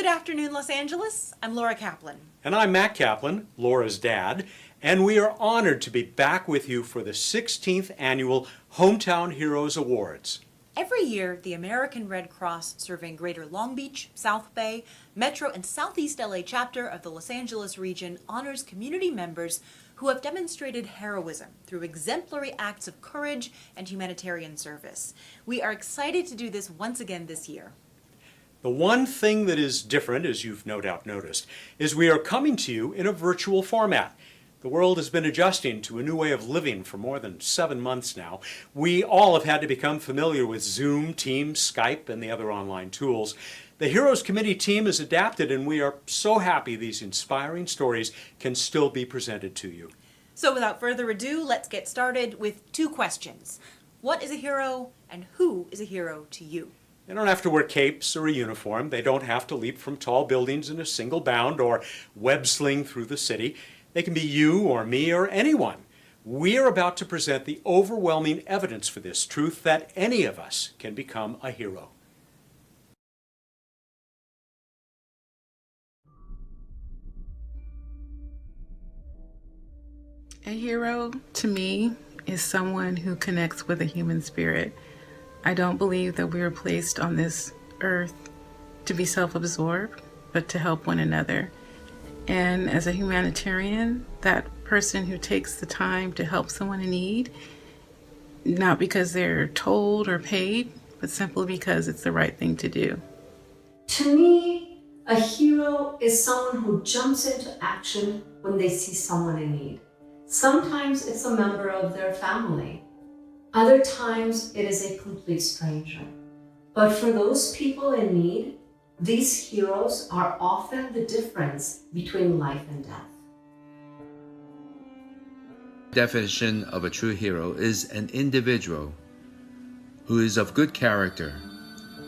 Good afternoon, Los Angeles. I'm Laura Kaplan. And I'm Matt Kaplan, Laura's dad, and we are honored to be back with you for the 16th Annual Hometown Heroes Awards. Every year, the American Red Cross, serving Greater Long Beach, South Bay, Metro, and Southeast LA chapter of the Los Angeles region, honors community members who have demonstrated heroism through exemplary acts of courage and humanitarian service. We are excited to do this once again this year. The one thing that is different, as you've no doubt noticed, is we are coming to you in a virtual format. The world has been adjusting to a new way of living for more than 7 months now. We all have had to become familiar with Zoom, Teams, Skype, and the other online tools. The Heroes Committee team has adapted, and we are so happy these inspiring stories can still be presented to you. So without further ado, let's get started with 2 questions. What is a hero, and who is a hero to you? They don't have to wear capes or a uniform. They don't have to leap from tall buildings in a single bound or web sling through the city. They can be you or me or anyone. We are about to present the overwhelming evidence for this truth that any of us can become a hero. A hero, to me, is someone who connects with the human spirit. I don't believe that we are placed on this earth to be self-absorbed, but to help one another. And as a humanitarian, that person who takes the time to help someone in need, not because they're told or paid, but simply because it's the right thing to do. To me, a hero is someone who jumps into action when they see someone in need. Sometimes it's a member of their family. Other times it is a complete stranger. But for those people in need, these heroes are often the difference between life and death. Definition of a true hero is an individual who is of good character,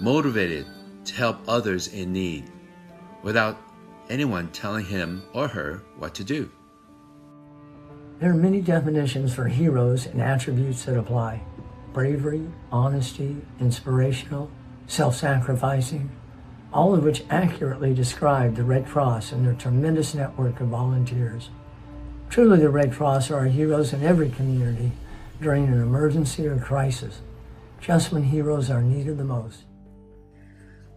motivated to help others in need, without anyone telling him or her what to do. There are many definitions for heroes and attributes that apply. Bravery, honesty, inspirational, self-sacrificing, all of which accurately describe the Red Cross and their tremendous network of volunteers. Truly, the Red Cross are heroes in every community during an emergency or crisis, just when heroes are needed the most.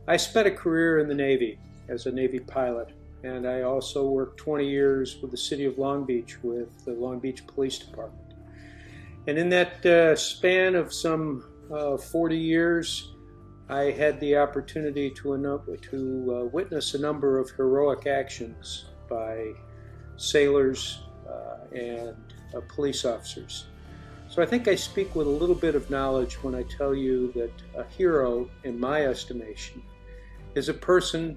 I spent a career in the Navy as a Navy pilot, and I also worked 20 years with the city of Long Beach with the Long Beach Police Department. And in that span of some 40 years, I had the opportunity to witness a number of heroic actions by sailors and police officers. So I think I speak with a little bit of knowledge when I tell you that a hero, in my estimation, is a person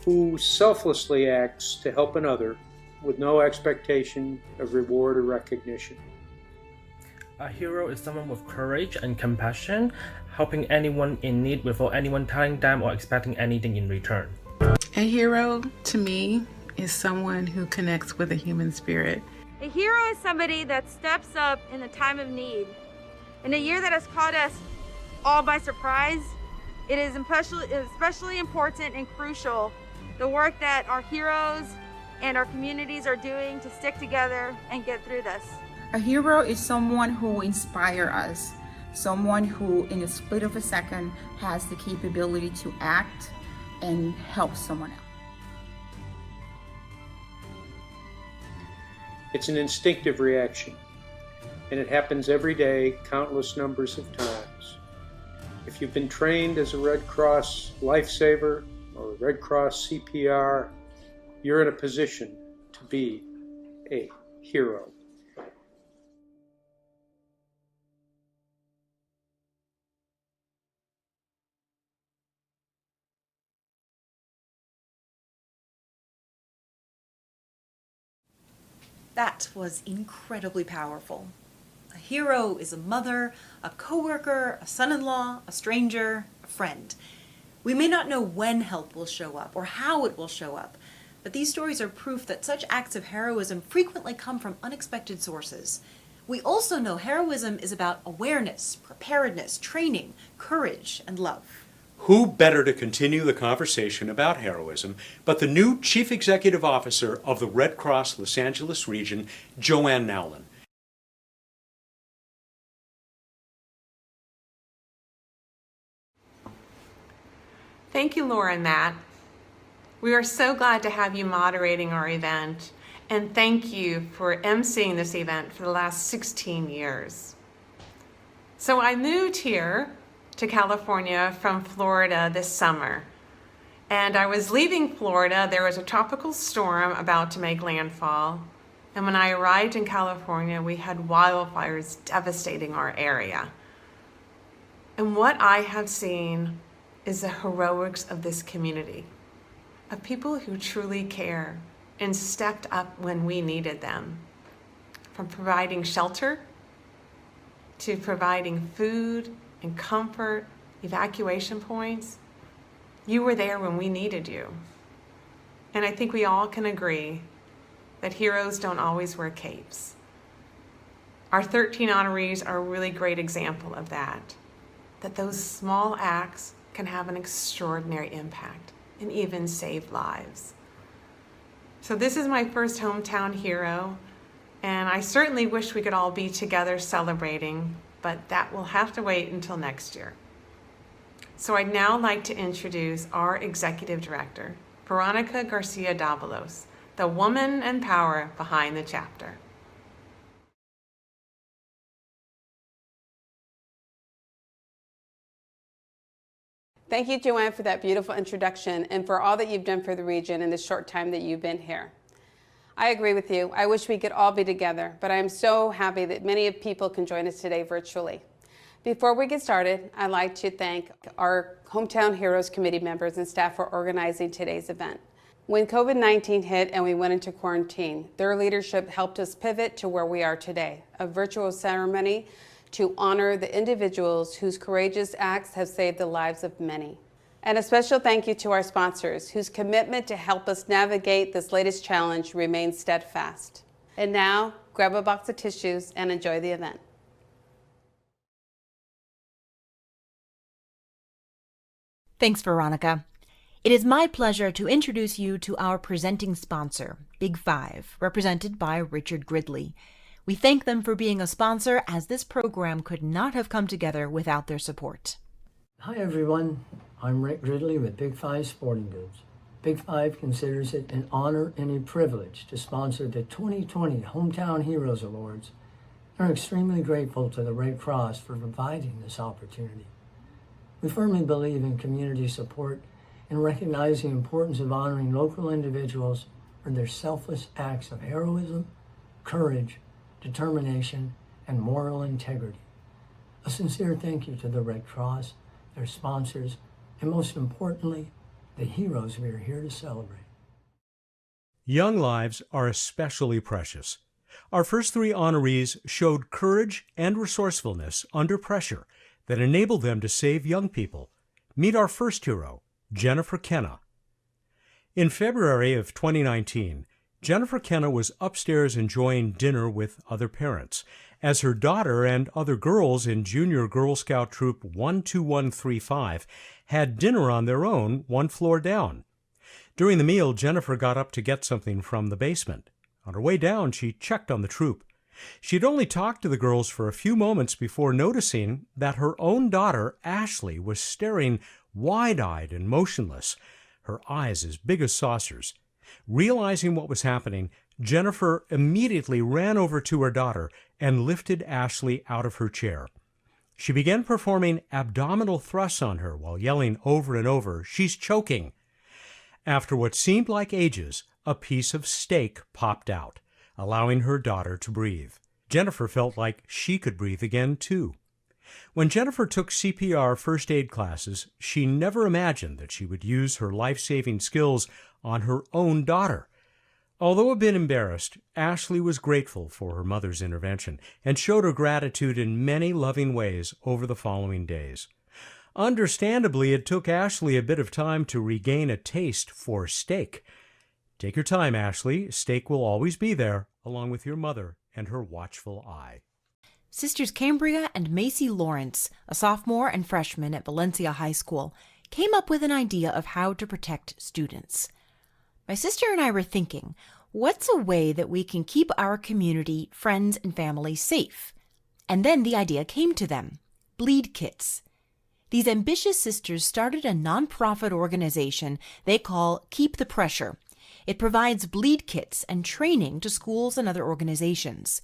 who selflessly acts to help another with no expectation of reward or recognition. A hero is someone with courage and compassion, helping anyone in need without anyone telling them or expecting anything in return. A hero, to me, is someone who connects with the human spirit. A hero is somebody that steps up in a time of need. In a year that has caught us all by surprise, it is especially important and crucial the work that our heroes and our communities are doing to stick together and get through this. A hero is someone who inspires us, someone who in a split of a second has the capability to act and help someone else. It's an instinctive reaction, and it happens every day, countless numbers of times. If you've been trained as a Red Cross lifesaver or a Red Cross CPR, you're in a position to be a hero. That was incredibly powerful. A hero is a mother, a coworker, a son-in-law, a stranger, a friend. We may not know when help will show up or how it will show up, but these stories are proof that such acts of heroism frequently come from unexpected sources. We also know heroism is about awareness, preparedness, training, courage, and love. Who better to continue the conversation about heroism but the new Chief Executive Officer of the Red Cross Los Angeles region, Joanne Nowlin. Thank you, Laura and Matt. We are so glad to have you moderating our event, and thank you for emceeing this event for the last 16 years. So I moved here to California from Florida this summer, and I was leaving Florida. There was a tropical storm about to make landfall, and when I arrived in California, we had wildfires devastating our area. And what I have seen is the heroics of this community, of people who truly care and stepped up when we needed them, from providing shelter to providing food and comfort, evacuation points. You were there when we needed you. And I think we all can agree that heroes don't always wear capes. Our 13 honorees are a really great example of that those small acts can have an extraordinary impact and even save lives. So this is my first hometown hero, and I certainly wish we could all be together celebrating, but that will have to wait until next year. So I'd now like to introduce our Executive Director, Veronica Garcia-Davalos, the woman and power behind the chapter. Thank you, Joanne, for that beautiful introduction and for all that you've done for the region in the short time that you've been here. I agree with you. I wish we could all be together, but I am so happy that many people can join us today virtually. Before we get started, I'd like to thank our Hometown Heroes Committee members and staff for organizing today's event. When COVID-19 hit and we went into quarantine, their leadership helped us pivot to where we are today, a virtual ceremony to honor the individuals whose courageous acts have saved the lives of many. And a special thank you to our sponsors, whose commitment to help us navigate this latest challenge remains steadfast. And now, grab a box of tissues and enjoy the event. Thanks, Veronica. It is my pleasure to introduce you to our presenting sponsor, Big Five, represented by Richard Gridley. We thank them for being a sponsor, as this program could not have come together without their support. Hi everyone, I'm Rick Gridley with Big Five Sporting Goods. Big Five considers it an honor and a privilege to sponsor the 2020 Hometown Heroes Awards. They're extremely grateful to the Red Cross for providing this opportunity. We firmly believe in community support and recognize the importance of honoring local individuals for their selfless acts of heroism, courage, determination, and moral integrity. A sincere thank you to the Red Cross, their sponsors, and most importantly, the heroes we are here to celebrate. Young lives are especially precious. Our first three honorees showed courage and resourcefulness under pressure that enabled them to save young people. Meet our first hero, Jennifer Kenna. In February of 2019, Jennifer Kenna was upstairs enjoying dinner with other parents as her daughter and other girls in Junior Girl Scout Troop 12135 had dinner on their own one floor down. During the meal, Jennifer got up to get something from the basement. On her way down, she checked on the troop. She'd only talked to the girls for a few moments before noticing that her own daughter, Ashley, was staring wide-eyed and motionless, her eyes as big as saucers. Realizing what was happening, Jennifer immediately ran over to her daughter and lifted Ashley out of her chair. She began performing abdominal thrusts on her while yelling over and over, "She's choking." After what seemed like ages, a piece of steak popped out, allowing her daughter to breathe. Jennifer felt like she could breathe again, too. When Jennifer took CPR first aid classes, she never imagined that she would use her life-saving skills on her own daughter. Although a bit embarrassed, Ashley was grateful for her mother's intervention and showed her gratitude in many loving ways over the following days. Understandably, it took Ashley a bit of time to regain a taste for steak. Take your time, Ashley. Steak will always be there, along with your mother and her watchful eye. Sisters Cambria and Maci Lawrence, a sophomore and freshman at Valencia High School, came up with an idea of how to protect students. My sister and I were thinking, what's a way that we can keep our community, friends, and family safe? And then the idea came to them: bleed kits. These ambitious sisters started a nonprofit organization they call Keep the Pressure. It provides bleed kits and training to schools and other organizations.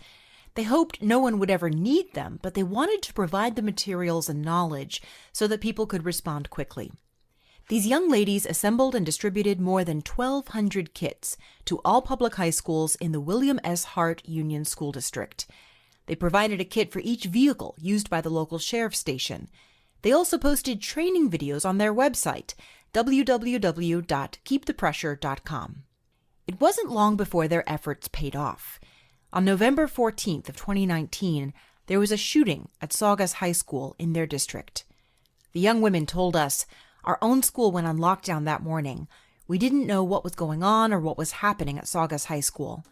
They hoped no one would ever need them, but they wanted to provide the materials and knowledge so that people could respond quickly. These young ladies assembled and distributed more than 1,200 kits to all public high schools in the William S. Hart Union School District. They provided a kit for each vehicle used by the local sheriff's station. They also posted training videos on their website, www.keepthepressure.com. It wasn't long before their efforts paid off. On November 14th of 2019, there was a shooting at Saugus High School in their district. The young women told us, "Our own school went on lockdown that morning. We didn't know what was going on or what was happening at Saugus High School."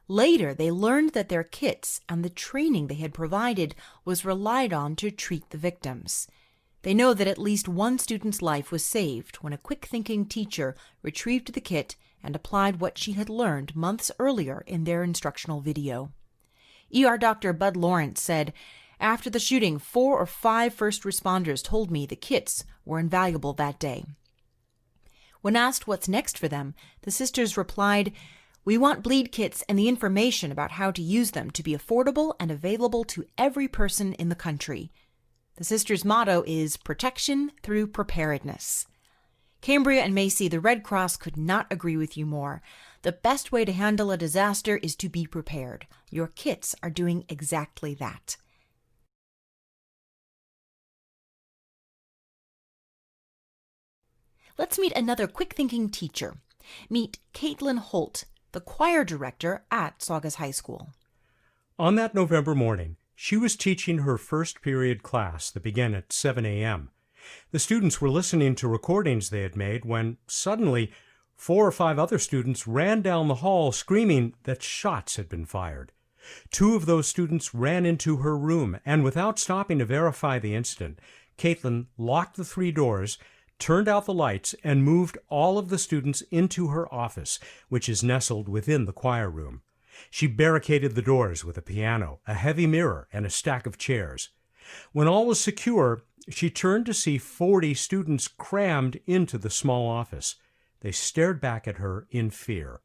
Later, they learned that their kits and the training they had provided was relied on to treat the victims. They know that at least one student's life was saved when a quick-thinking teacher retrieved the kit and applied what she had learned months earlier in their instructional video. ER Dr. Bud Lawrence said, "After the shooting, 4 or 5 first responders told me the kits were invaluable that day." When asked what's next for them, the sisters replied, "We want bleed kits and the information about how to use them to be affordable and available to every person in the country." The sisters' motto is protection through preparedness. Cambria and Maci, the Red Cross could not agree with you more. The best way to handle a disaster is to be prepared. Your kits are doing exactly that. Let's meet another quick-thinking teacher. Meet Kaitlin Holt, the choir director at Saugus High School. On that November morning, she was teaching her first period class that began at 7 a.m. The students were listening to recordings they had made when suddenly 4 or 5 other students ran down the hall screaming that shots had been fired. 2 of those students ran into her room, and without stopping to verify the incident, Kaitlin locked the 3 doors, turned out the lights, and moved all of the students into her office, which is nestled within the choir room. She barricaded the doors with a piano, a heavy mirror, and a stack of chairs. When all was secure, she turned to see 40 students crammed into the small office. They stared back at her in fear.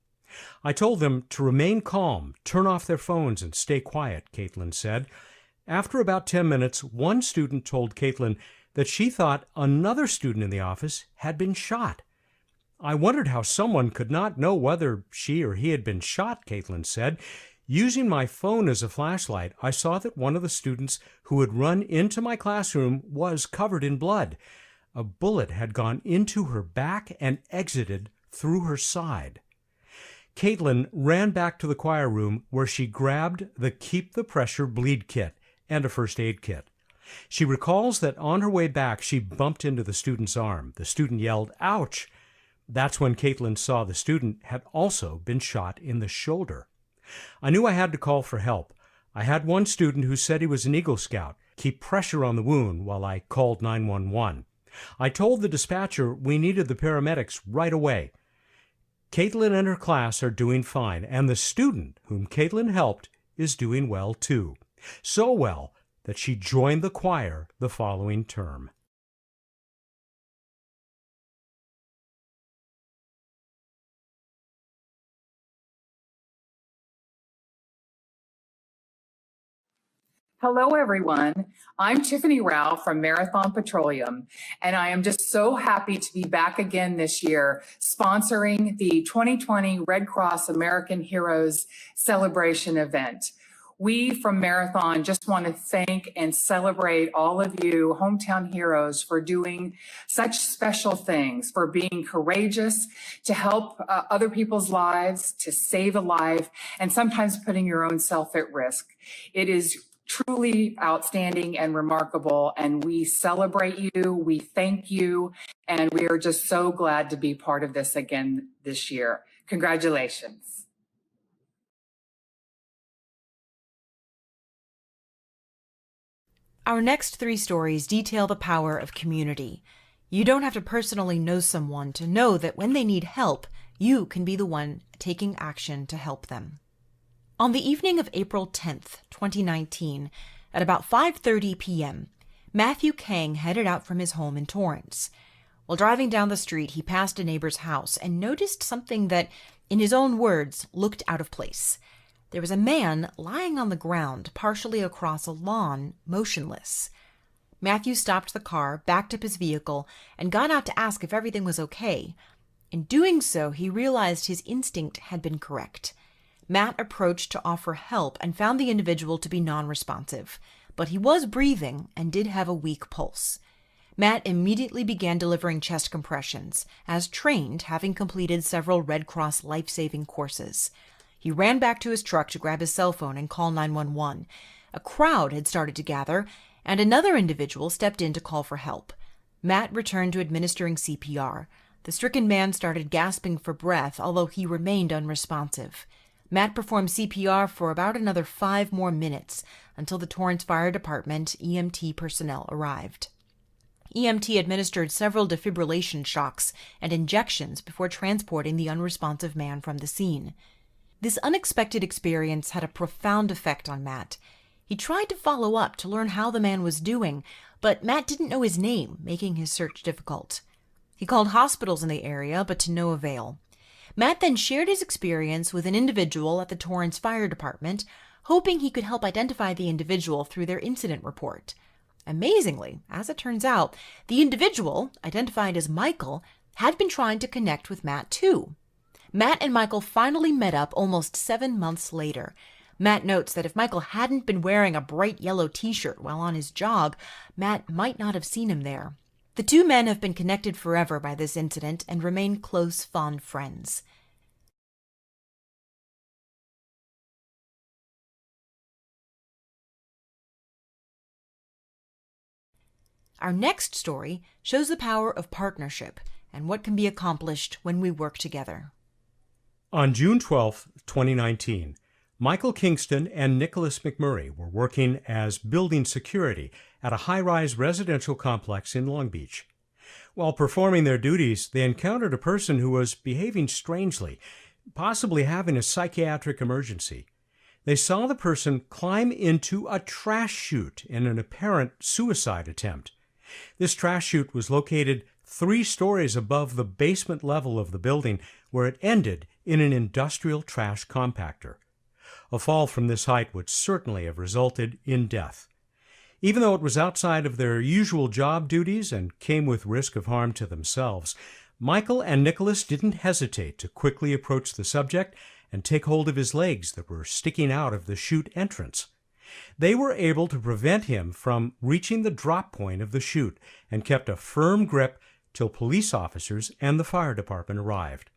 "I told them to remain calm, turn off their phones, and stay quiet," Kaitlin said. After about 10 minutes, one student told Kaitlin that she thought another student in the office had been shot. "I wondered how someone could not know whether she or he had been shot," Kaitlin said. "Using my phone as a flashlight, I saw that one of the students who had run into my classroom was covered in blood. A bullet had gone into her back and exited through her side." Kaitlin ran back to the choir room where she grabbed the Keep the Pressure bleed kit and a first aid kit. She recalls that on her way back, she bumped into the student's arm. The student yelled, "Ouch!" That's when Kaitlin saw the student had also been shot in the shoulder. "I knew I had to call for help. I had one student who said he was an Eagle Scout keep pressure on the wound while I called 911. I told the dispatcher we needed the paramedics right away." Kaitlin and her class are doing fine, and the student whom Kaitlin helped is doing well too. So well that she joined the choir the following term. Hello, everyone. I'm Tiffany Rao from Marathon Petroleum, and I am just so happy to be back again this year sponsoring the 2020 Red Cross American Heroes Celebration event. We from Marathon just want to thank and celebrate all of you hometown heroes for doing such special things, for being courageous to help other people's lives, to save a life, and sometimes putting your own self at risk. It is truly outstanding and remarkable, and we celebrate you, we thank you, and we are just so glad to be part of this again this year. Congratulations. Our next 3 stories detail the power of community. You don't have to personally know someone to know that when they need help, you can be the one taking action to help them. On the evening of April 10th, 2019, at about 5:30 p.m., Matthew Kang headed out from his home in Torrance. While driving down the street, he passed a neighbor's house and noticed something that, in his own words, looked out of place. There was a man lying on the ground, partially across a lawn, motionless. Matthew stopped the car, backed up his vehicle, and got out to ask if everything was okay. In doing so, he realized his instinct had been correct. Matt approached to offer help and found the individual to be non-responsive, but he was breathing and did have a weak pulse. Matt immediately began delivering chest compressions, as trained, having completed several Red Cross life-saving courses. He ran back to his truck to grab his cell phone and call 911. A crowd had started to gather, and another individual stepped in to call for help. Matt returned to administering CPR. The stricken man started gasping for breath, although he remained unresponsive. Matt performed CPR for about another 5 more minutes until the Torrance Fire Department EMT personnel arrived. EMT administered several defibrillation shocks and injections before transporting the unresponsive man from the scene. This unexpected experience had a profound effect on Matt. He tried to follow up to learn how the man was doing, but Matt didn't know his name, making his search difficult. He called hospitals in the area, but to no avail. Matt then shared his experience with an individual at the Torrance Fire Department, hoping he could help identify the individual through their incident report. Amazingly, as it turns out, the individual, identified as Michael, had been trying to connect with Matt too. Matt and Michael finally met up almost 7 months later. Matt notes that if Michael hadn't been wearing a bright yellow t-shirt while on his jog, Matt might not have seen him there. The two men have been connected forever by this incident and remain close, fond friends. Our next story shows the power of partnership and what can be accomplished when we work together. On June 12, 2019, Michael Kingston and Nicholas McMurray were working as building security at a high-rise residential complex in Long Beach. While performing their duties, they encountered a person who was behaving strangely, possibly having a psychiatric emergency. They saw the person climb into a trash chute in an apparent suicide attempt. This trash chute was located 3 stories above the basement level of the building, where it ended in an industrial trash compactor. A fall from this height would certainly have resulted in death. Even though it was outside of their usual job duties and came with risk of harm to themselves, Michael and Nicholas didn't hesitate to quickly approach the subject and take hold of his legs that were sticking out of the chute entrance. They were able to prevent him from reaching the drop point of the chute and kept a firm grip till police officers and the fire department arrived.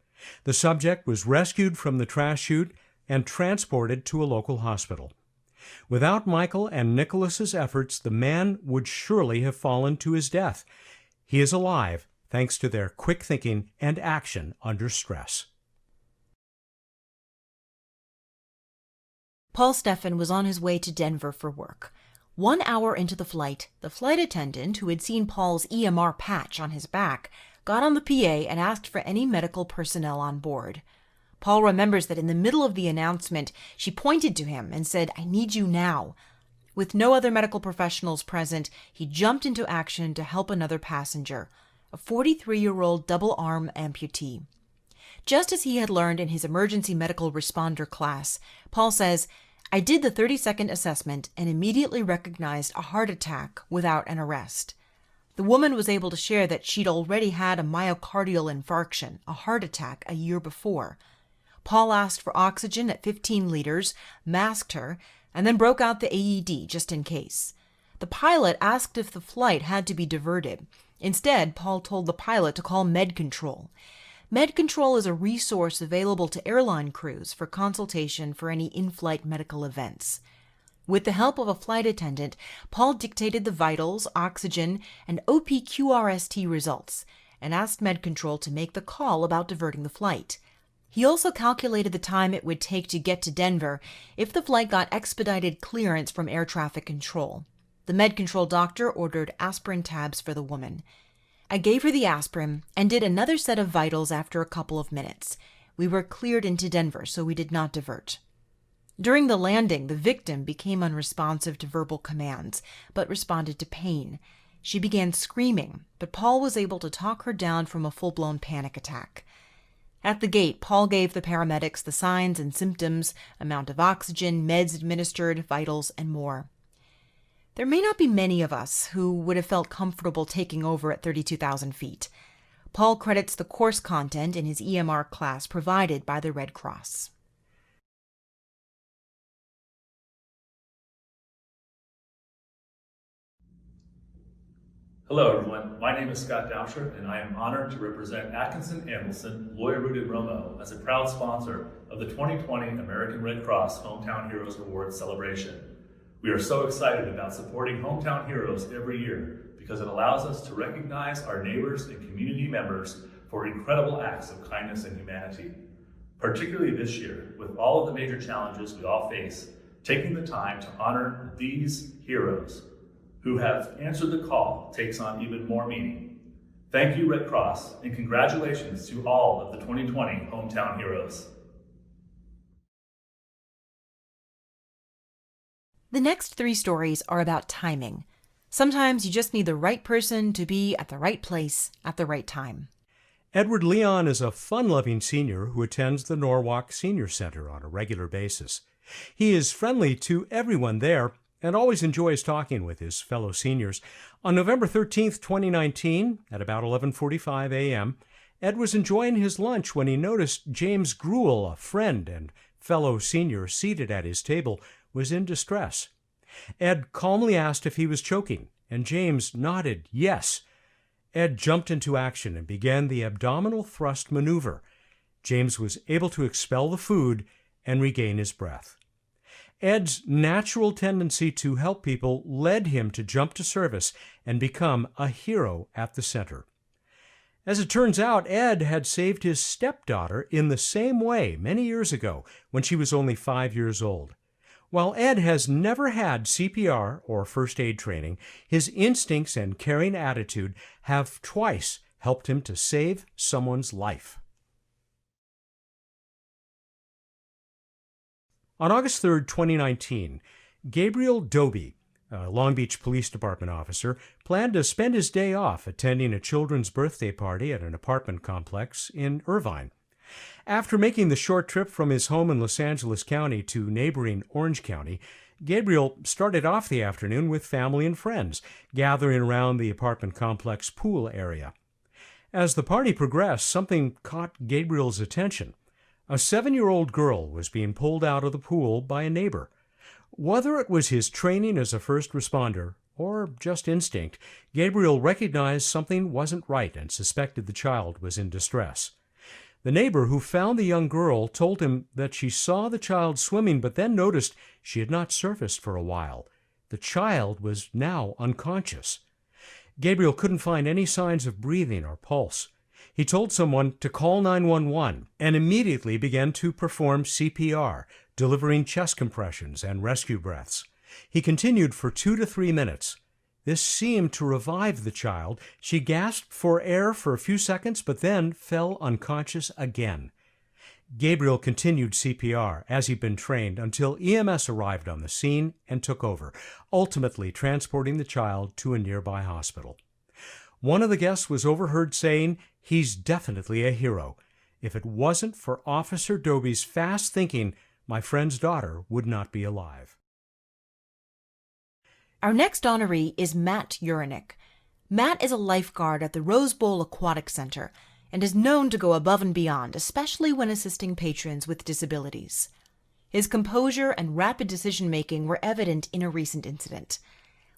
The subject was rescued from the trash chute and transported to a local hospital. Without Michael and Nicholas's efforts, the man would surely have fallen to his death. He is alive thanks to their quick thinking and action under stress. Paul Steffen was on his way to Denver for work. 1 hour into the flight attendant, who had seen Paul's EMR patch on his back, got on the PA and asked for any medical personnel on board. Paul remembers that in the middle of the announcement, she pointed to him and said, "I need you now." With no other medical professionals present, he jumped into action to help another passenger, a 43-year-old double-arm amputee. Just as he had learned in his emergency medical responder class, Paul says, "I did the 30-second assessment and immediately recognized a heart attack without an arrest." The woman was able to share that she'd already had a myocardial infarction, a heart attack, a year before. Paul asked for oxygen at 15 liters, masked her, and then broke out the AED just in case. The pilot asked if the flight had to be diverted. Instead, Paul told the pilot to call Med Control. Med Control is a resource available to airline crews for consultation for any in-flight medical events. With the help of a flight attendant, Paul dictated the vitals, oxygen, and OPQRST results, and asked Med Control to make the call about diverting the flight. He also calculated the time it would take to get to Denver if the flight got expedited clearance from air traffic control. The Med Control doctor ordered aspirin tabs for the woman. I gave her the aspirin and did another set of vitals after a couple of minutes. We were cleared into Denver, so we did not divert. During the landing, the victim became unresponsive to verbal commands, but responded to pain. She began screaming, but Paul was able to talk her down from a full-blown panic attack. At the gate, Paul gave the paramedics the signs and symptoms, amount of oxygen, meds administered, vitals, and more. There may not be many of us who would have felt comfortable taking over at 32,000 feet. Paul credits the course content in his EMR class provided by the Red Cross. Hello everyone, my name is Scott Dauscher and I am honored to represent Atkinson Ambelson, Lawyer Rooted Romo as a proud sponsor of the 2020 American Red Cross Hometown Heroes Award celebration. We are so excited about supporting Hometown Heroes every year because it allows us to recognize our neighbors and community members for incredible acts of kindness and humanity. Particularly this year, with all of the major challenges we all face, taking the time to honor these heroes who have answered the call takes on even more meaning. Thank you, Red Cross, and congratulations to all of the 2020 Hometown Heroes. The next 3 stories are about timing. Sometimes you just need the right person to be at the right place at the right time. Edward Leon is a fun-loving senior who attends the Norwalk Senior Center on a regular basis. He is friendly to everyone there and always enjoys talking with his fellow seniors. On November 13th, 2019, at about 11:45 a.m., Ed was enjoying his lunch when he noticed James Gruel, a friend and fellow senior seated at his table, was in distress. Ed calmly asked if he was choking, and James nodded yes. Ed jumped into action and began the abdominal thrust maneuver. James was able to expel the food and regain his breath. Ed's natural tendency to help people led him to jump to service and become a hero at the center. As it turns out, Ed had saved his stepdaughter in the same way many years ago when she was only 5 years old. While Ed has never had CPR or first aid training, his instincts and caring attitude have twice helped him to save someone's life. On August 3, 2019, Gabriel Doby, a Long Beach Police Department officer, planned to spend his day off attending a children's birthday party at an apartment complex in Irvine. After making the short trip from his home in Los Angeles County to neighboring Orange County, Gabriel started off the afternoon with family and friends, gathering around the apartment complex pool area. As the party progressed, something caught Gabriel's attention. A 7-year-old girl was being pulled out of the pool by a neighbor. Whether it was his training as a first responder or just instinct, Gabriel recognized something wasn't right and suspected the child was in distress. The neighbor who found the young girl told him that she saw the child swimming but then noticed she had not surfaced for a while. The child was now unconscious. Gabriel couldn't find any signs of breathing or pulse. He told someone to call 911 and immediately began to perform CPR, delivering chest compressions and rescue breaths. He continued for 2 to 3 minutes. This seemed to revive the child. She gasped for air for a few seconds, but then fell unconscious again. Gabriel continued CPR, as he'd been trained, until EMS arrived on the scene and took over, ultimately transporting the child to a nearby hospital. One of the guests was overheard saying, "He's definitely a hero. If it wasn't for Officer Doby's fast thinking, my friend's daughter would not be alive." Our next honoree is Matt Juranek. Matt is a lifeguard at the Rose Bowl Aquatic Center and is known to go above and beyond, especially when assisting patrons with disabilities. His composure and rapid decision-making were evident in a recent incident.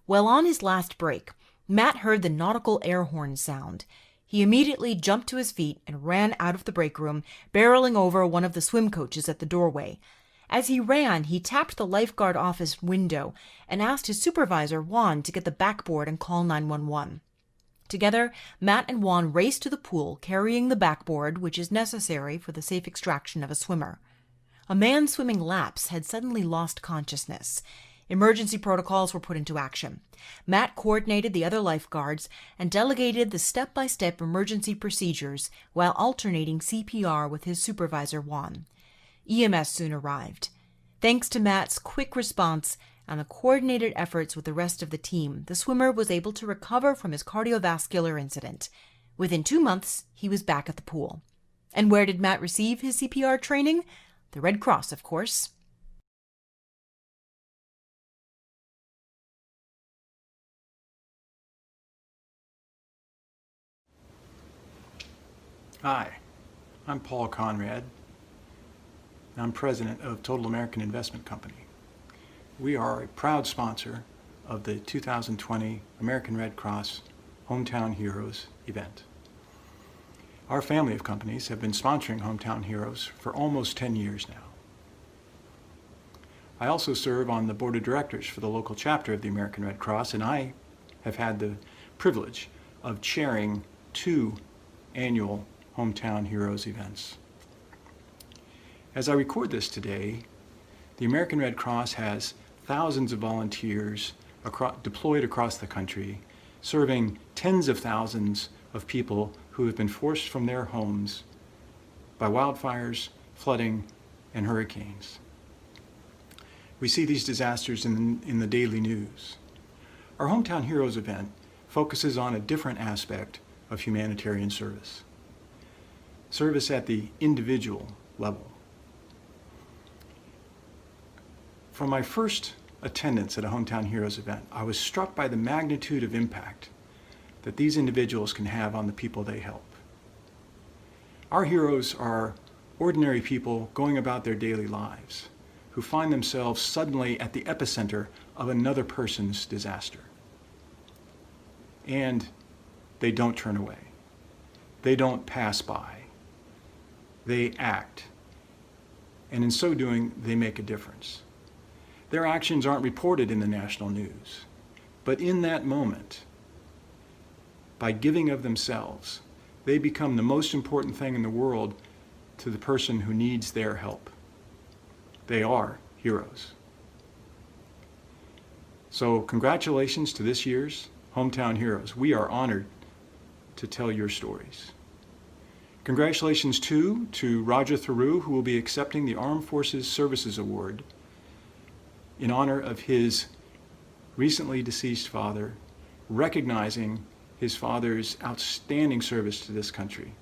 While on his last break, Matt heard the nautical air horn sound. He immediately jumped to his feet and ran out of the break room, barreling over one of the swim coaches at the doorway. As he ran, he tapped the lifeguard office window and asked his supervisor, Juan, to get the backboard and call 911. Together, Matt and Juan raced to the pool, carrying the backboard, which is necessary for the safe extraction of a swimmer. A man swimming laps had suddenly lost consciousness. Emergency protocols were put into action. Matt coordinated the other lifeguards and delegated the step-by-step emergency procedures while alternating CPR with his supervisor, Juan. EMS soon arrived. Thanks to Matt's quick response and the coordinated efforts with the rest of the team, the swimmer was able to recover from his cardiovascular incident. Within 2 months, he was back at the pool. And where did Matt receive his CPR training? The Red Cross, of course. Hi, I'm Paul Conrad. I'm president of Total American Investment Company. We are a proud sponsor of the 2020 American Red Cross Hometown Heroes event. Our family of companies have been sponsoring Hometown Heroes for almost 10 years now. I also serve on the board of directors for the local chapter of the American Red Cross, and I have had the privilege of chairing 2 annual Hometown Heroes events. As I record this today, the American Red Cross has thousands of volunteers deployed across the country, serving tens of thousands of people who have been forced from their homes by wildfires, flooding, and hurricanes. We see these disasters in the daily news. Our Hometown Heroes event focuses on a different aspect of humanitarian service. Service at the individual level. From my first attendance at a Hometown Heroes event, I was struck by the magnitude of impact that these individuals can have on the people they help. Our heroes are ordinary people going about their daily lives who find themselves suddenly at the epicenter of another person's disaster. And they don't turn away. They don't pass by. They act. And in so doing, they make a difference. Their actions aren't reported in the national news, but in that moment, by giving of themselves, they become the most important thing in the world to the person who needs their help. They are heroes. So congratulations to this year's Hometown Heroes. We are honored to tell your stories. Congratulations too to Roger Theroux, who will be accepting the Armed Forces Services Award in honor of his recently deceased father, recognizing his father's outstanding service to this country.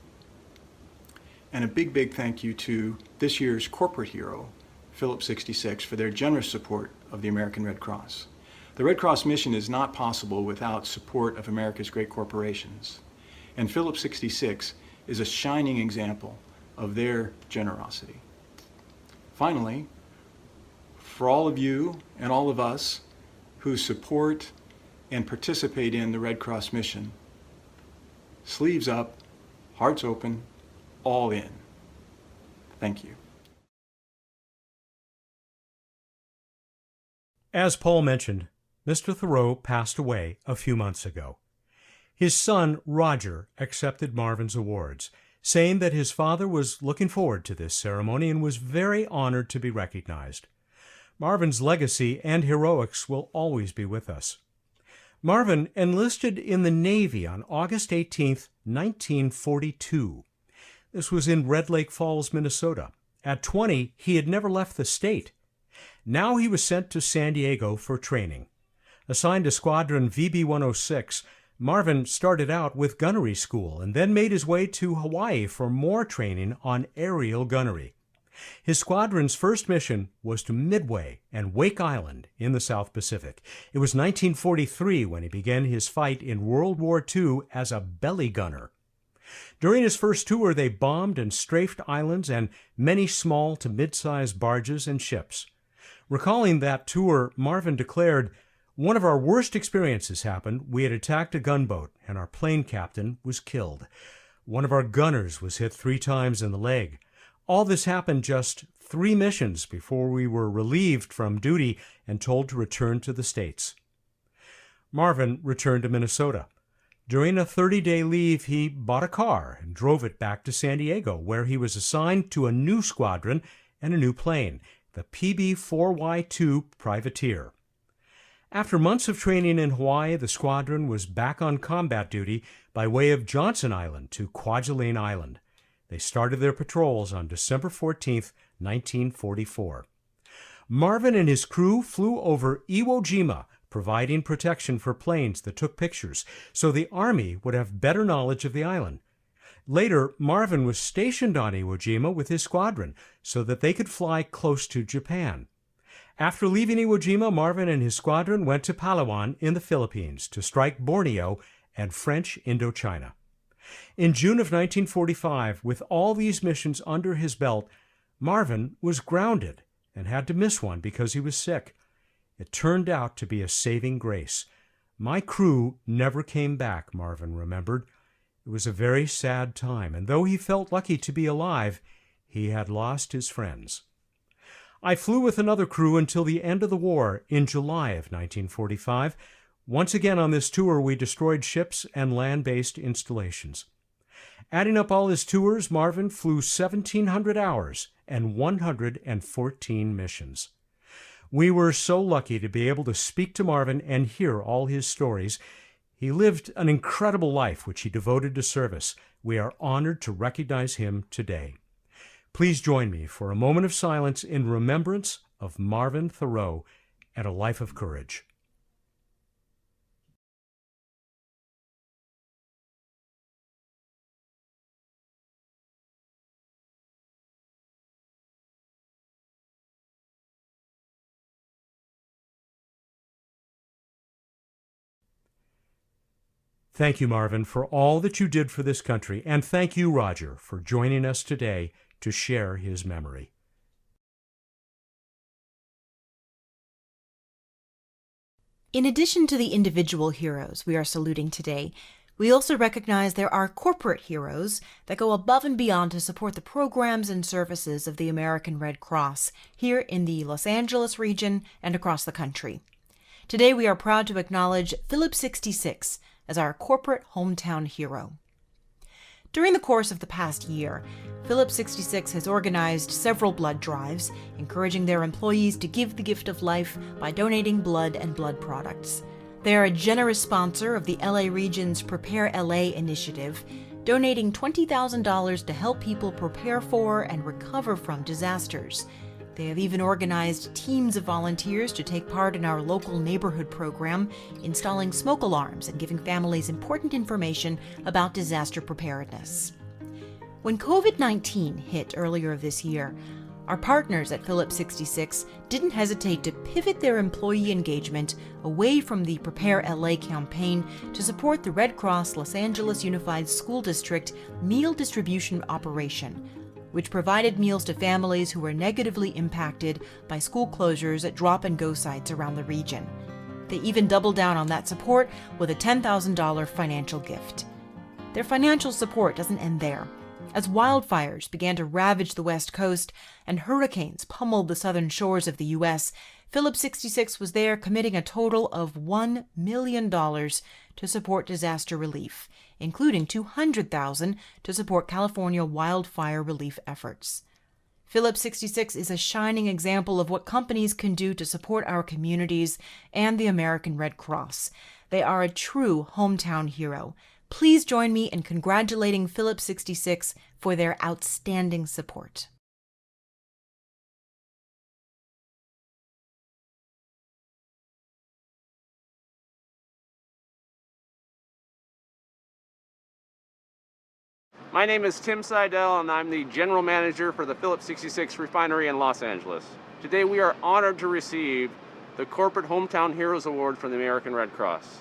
And a big, big thank you to this year's corporate hero, Phillips 66, for their generous support of the American Red Cross. The Red Cross mission is not possible without support of America's great corporations. And Phillips 66 is a shining example of their generosity. Finally, for all of you and all of us who support and participate in the Red Cross mission, sleeves up, hearts open, all in. Thank you. As Paul mentioned, Mr. Theroux passed away a few months ago. His son, Roger, accepted Marvin's awards, saying that his father was looking forward to this ceremony and was very honored to be recognized. Marvin's legacy and heroics will always be with us. Marvin enlisted in the Navy on August 18, 1942. This was in Red Lake Falls, Minnesota. At 20, he had never left the state. Now he was sent to San Diego for training. Assigned to Squadron VB-106, Marvin started out with gunnery school and then made his way to Hawaii for more training on aerial gunnery. His squadron's first mission was to Midway and Wake Island in the South Pacific. It was 1943 when he began his fight in World War II as a belly gunner. During his first tour, they bombed and strafed islands and many small to mid-sized barges and ships. Recalling that tour, Marvin declared, "One of our worst experiences happened. We had attacked a gunboat, and our plane captain was killed. One of our gunners was hit 3 times in the leg. All this happened just 3 missions before we were relieved from duty and told to return to the States." Marvin returned to Minnesota. During a 30-day leave, he bought a car and drove it back to San Diego, where he was assigned to a new squadron and a new plane, the PB-4Y2 Privateer. After months of training in Hawaii, the squadron was back on combat duty by way of Johnson Island to Kwajalein Island. They started their patrols on December 14, 1944. Marvin and his crew flew over Iwo Jima, providing protection for planes that took pictures, so the Army would have better knowledge of the island. Later, Marvin was stationed on Iwo Jima with his squadron so that they could fly close to Japan. After leaving Iwo Jima, Marvin and his squadron went to Palawan in the Philippines to strike Borneo and French Indochina. In June of 1945, with all these missions under his belt, Marvin was grounded and had to miss one because he was sick. It turned out to be a saving grace. My crew never came back, Marvin remembered. It was a very sad time, and though he felt lucky to be alive, he had lost his friends. I flew with another crew until the end of the war in July of 1945. Once again on this tour, we destroyed ships and land-based installations. Adding up all his tours, Marvin flew 1,700 hours and 114 missions. We were so lucky to be able to speak to Marvin and hear all his stories. He lived an incredible life, which he devoted to service. We are honored to recognize him today. Please join me for a moment of silence in remembrance of Marvin Theroux and a life of courage. Thank you, Marvin, for all that you did for this country, and thank you, Roger, for joining us today to share his memory. In addition to the individual heroes we are saluting today, we also recognize there are corporate heroes that go above and beyond to support the programs and services of the American Red Cross here in the Los Angeles region and across the country. Today we are proud to acknowledge Phillips 66 as our corporate hometown hero. During the course of the past year, Phillips 66 has organized several blood drives, encouraging their employees to give the gift of life by donating blood and blood products. They are a generous sponsor of the LA region's Prepare LA initiative, donating $20,000 to help people prepare for and recover from disasters. They have even organized teams of volunteers to take part in our local neighborhood program, installing smoke alarms and giving families important information about disaster preparedness. When COVID-19 hit earlier this year, our partners at Phillips 66 didn't hesitate to pivot their employee engagement away from the Prepare LA campaign to support the Red Cross Los Angeles Unified School District meal distribution operation, which provided meals to families who were negatively impacted by school closures at drop-and-go sites around the region. They even doubled down on that support with a $10,000 financial gift. Their financial support doesn't end there. As wildfires began to ravage the West Coast and hurricanes pummeled the southern shores of the U.S., Phillips 66 was there committing a total of $1 million to support disaster relief, including $200,000 to support California wildfire relief efforts. Phillips 66 is a shining example of what companies can do to support our communities and the American Red Cross. They are a true hometown hero. Please join me in congratulating Phillips 66 for their outstanding support. My name is Tim Seidel, and I'm the General Manager for the Phillips 66 refinery in Los Angeles. Today we are honored to receive the Corporate Hometown Heroes Award from the American Red Cross.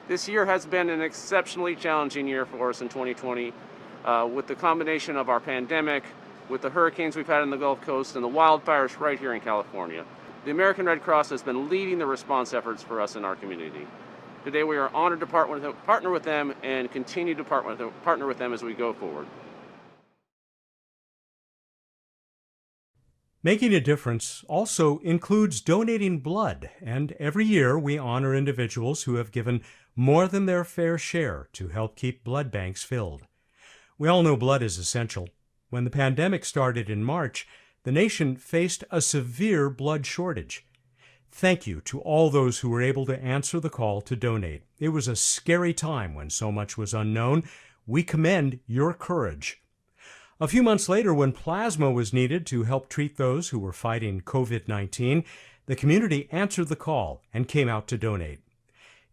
This year has been an exceptionally challenging year for us in 2020, with the combination of our pandemic, with the hurricanes we've had in the Gulf Coast, and the wildfires right here in California. The American Red Cross has been leading the response efforts for us in our community. Today we are honored to partner with them and continue to partner with them as we go forward. Making a difference also includes donating blood, and every year we honor individuals who have given more than their fair share to help keep blood banks filled. We all know blood is essential. When the pandemic started in March, the nation faced a severe blood shortage. Thank you to all those who were able to answer the call to donate. It was a scary time when so much was unknown. We commend your courage. A few months later, when plasma was needed to help treat those who were fighting COVID-19, the community answered the call and came out to donate.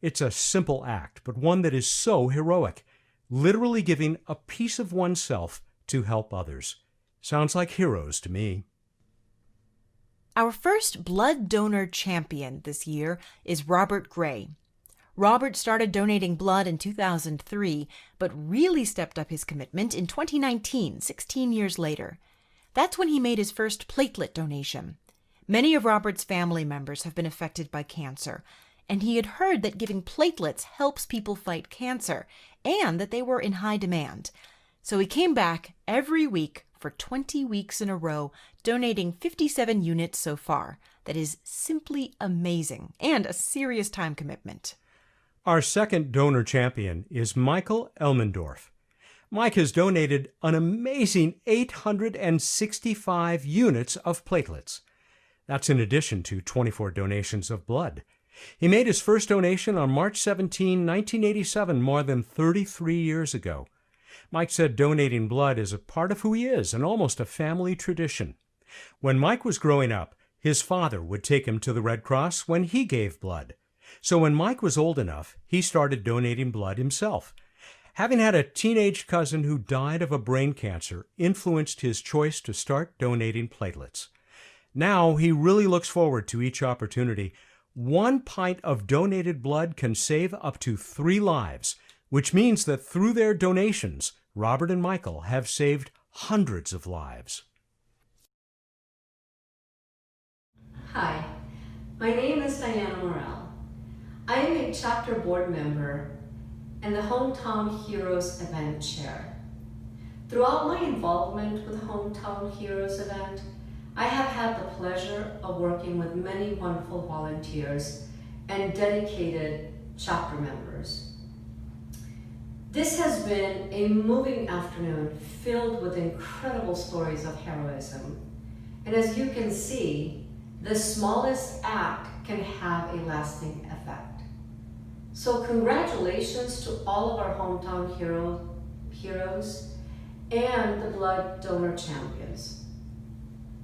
It's a simple act, but one that is so heroic, literally giving a piece of oneself to help others. Sounds like heroes to me. Our first blood donor champion this year is Robert Gray. Robert started donating blood in 2003, but really stepped up his commitment in 2019, 16 years later. That's when he made his first platelet donation. Many of Robert's family members have been affected by cancer, and he had heard that giving platelets helps people fight cancer, and that they were in high demand. So he came back every week for 20 weeks in a row, donating 57 units so far. That is simply amazing, and a serious time commitment. Our second donor champion is Michael Elmendorf. Mike has donated an amazing 865 units of platelets. That's in addition to 24 donations of blood. He made his first donation on March 17, 1987, more than 33 years ago. Mike said donating blood is a part of who he is and almost a family tradition. When Mike was growing up, his father would take him to the Red Cross when he gave blood. So when Mike was old enough, he started donating blood himself. Having had a teenage cousin who died of a brain cancer influenced his choice to start donating platelets. Now he really looks forward to each opportunity. 1 pint of donated blood can save up to 3 lives, which means that through their donations, Robert and Michael have saved hundreds of lives. Hi, my name is Diana Morel. I am a chapter board member and the Hometown Heroes event chair. Throughout my involvement with the Hometown Heroes event, I have had the pleasure of working with many wonderful volunteers and dedicated chapter members. This has been a moving afternoon filled with incredible stories of heroism. And as you can see, the smallest act can have a lasting effect. So congratulations to all of our hometown heroes and the blood donor champions.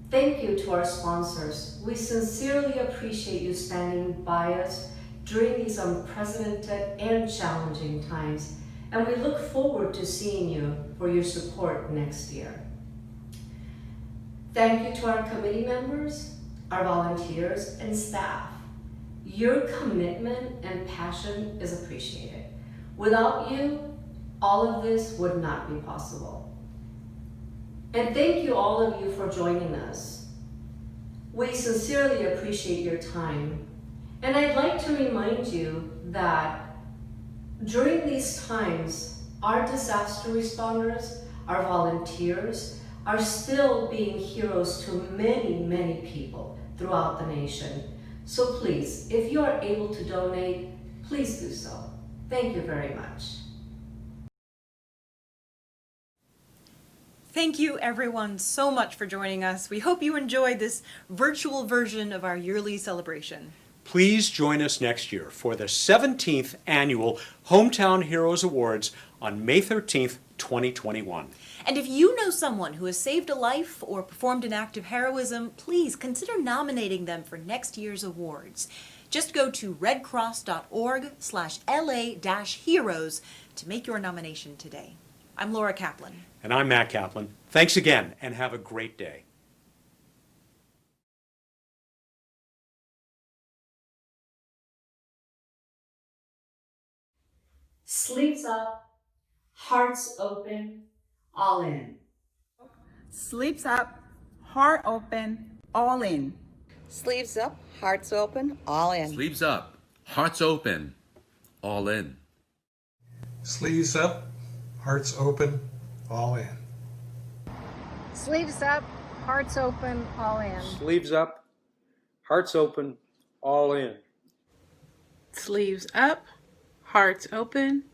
Thank you to our sponsors. We sincerely appreciate you standing by us during these unprecedented and challenging times, and we look forward to seeing you for your support next year. Thank you to our committee members, our volunteers, and staff. Your commitment and passion is appreciated. Without you, all of this would not be possible. And thank you all of you for joining us. We sincerely appreciate your time. And I'd like to remind you that during these times, our disaster responders, our volunteers, are still being heroes to many, many people throughout the nation. So please, if you are able to donate, please do so. Thank you very much. Thank you everyone so much for joining us. We hope you enjoyed this virtual version of our yearly celebration. Please join us next year for the 17th Annual Hometown Heroes Awards on May 13th, 2021. And if you know someone who has saved a life or performed an act of heroism, please consider nominating them for next year's awards. Just go to redcross.org/LA-heroes to make your nomination today. I'm Laura Kaplan. And I'm Matt Kaplan. Thanks again, and have a great day. Sleeves up, hearts open, all in. Sleeves up, heart open, all in. Sleeves up, hearts open, all in. Sleeves up, hearts open, all in. Sleeves up, hearts open, all in. Sleeves up, hearts open, all in. Sleeves up, hearts open, all in. Sleeves up, hearts open,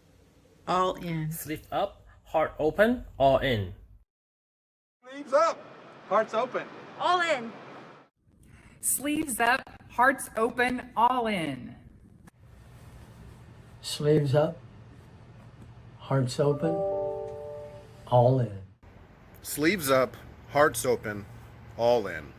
all in. Sleeve up, heart open, all in. Sleeves up, hearts open. All in. Sleeves up, hearts open, all in. Sleeves up, hearts open, all in. Sleeves up, hearts open, all in.